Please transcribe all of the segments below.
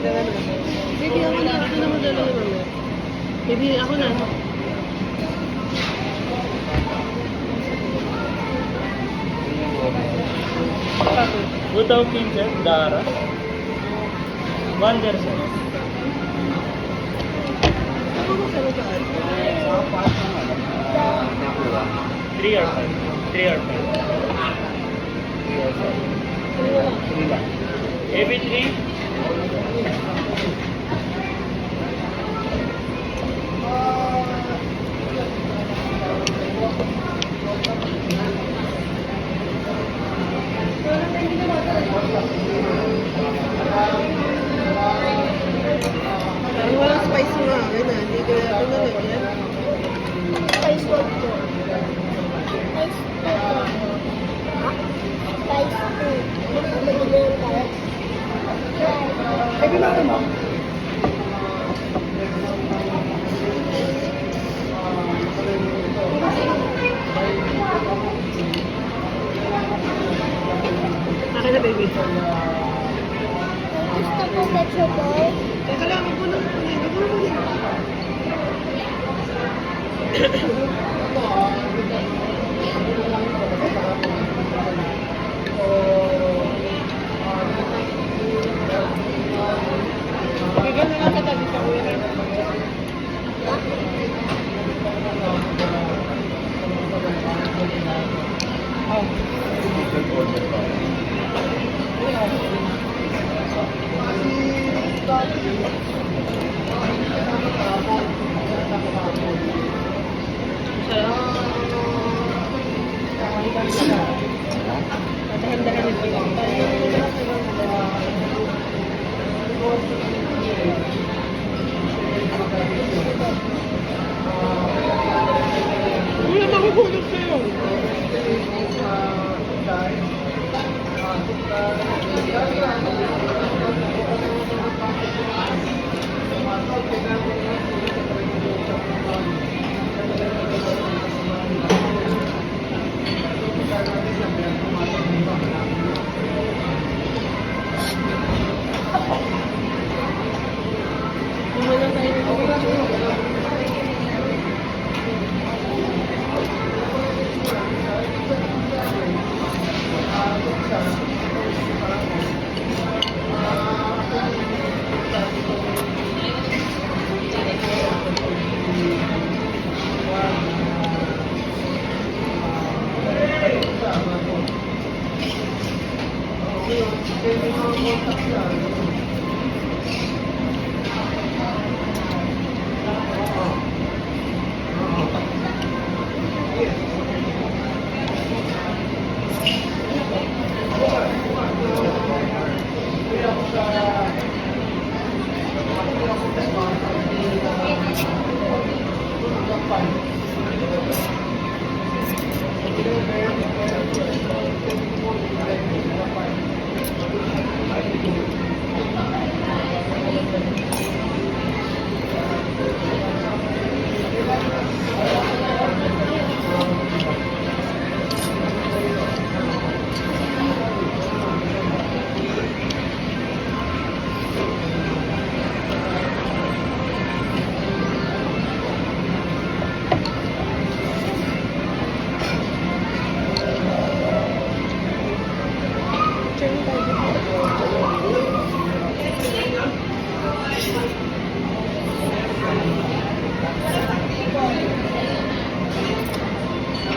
Baby, ako na. Ako na madala na mamaya. Baby, ako na. Without Pinter, Dara. Wanderson. Ako mo sa lugar. 3 or 5? 3 or 5? 3 or 5? 3 lang. Maybe 3? Parang walang spice nga. Ayun na. Hindi ko na ito nalagyan. Spice food po. Spice food. Ha? Spice food. Ano ba yung carrots? Ay, pinaka mo. Akin na, baby. Gusto ko vegetable. Teka lang, ako na. Ako na. Bigyan na lang katabi sa kuya. Dahan-dahan ito. Kuya, makukulog sa'yo. Wala tayo ng picture.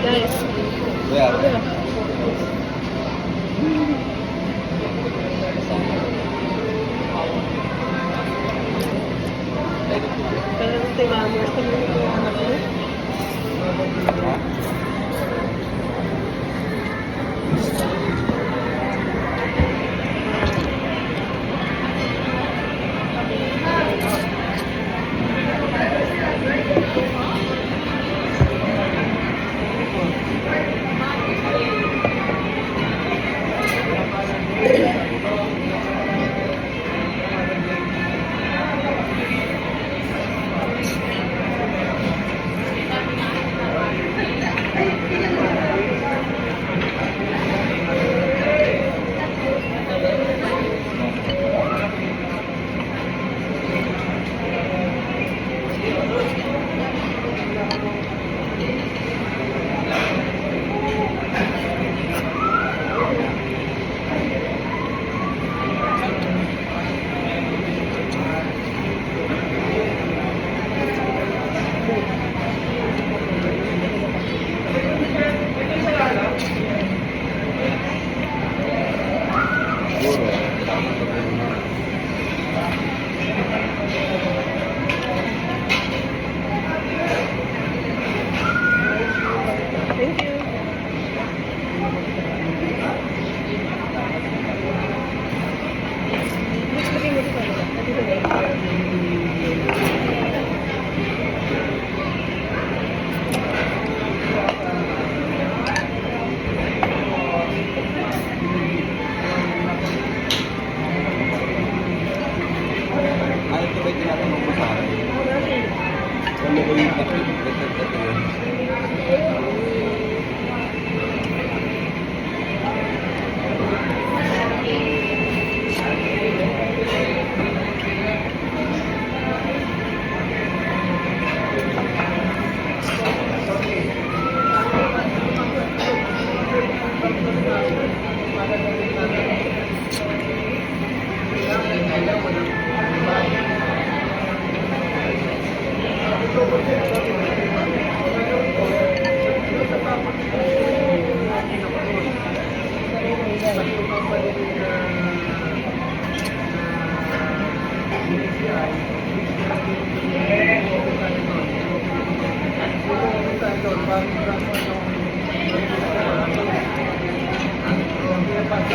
Guys. Kaya gusto yung mama. Gusto mo yung mama ko?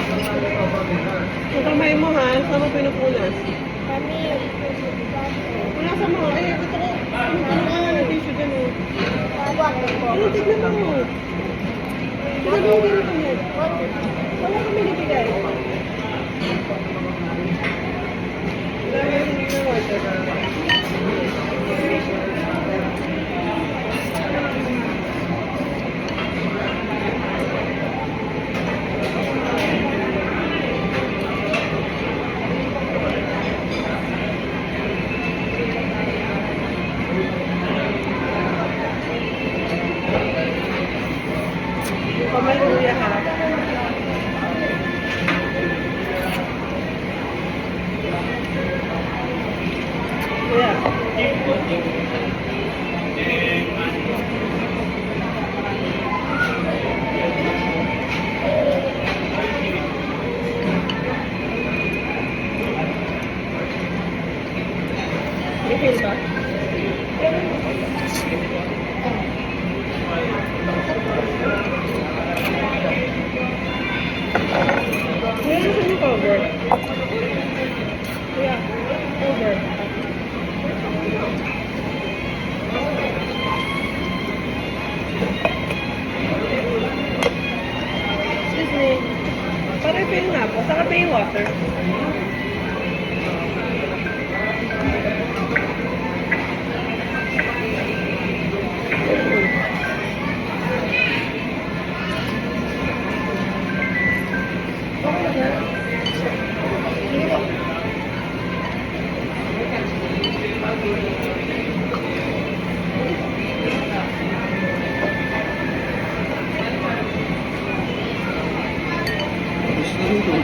Ang kamay mo ha, saan mo pinupunas? Kami. Punasan mo. Ay, ito ko. Pinupunas ng tissue dyan oh. Water po. Ay, tignan mo. Tignan mo yung ganito yan. Wala kami nabigay. Dami hindi na water. Kamay luya ha. Kuya. Refill ba? Meron sa yung cover. Kuya, cover. Excuse me. Pa-refill na po. Saka pa yung water.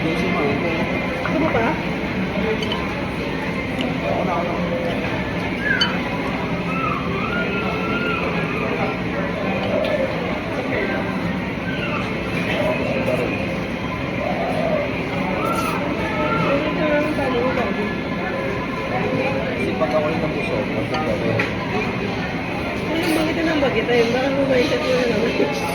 Gusto mo pa? Sipag ako rin ng puso. Masang gabi. Bakit ng bagay tayo? Parang may set mo na naman.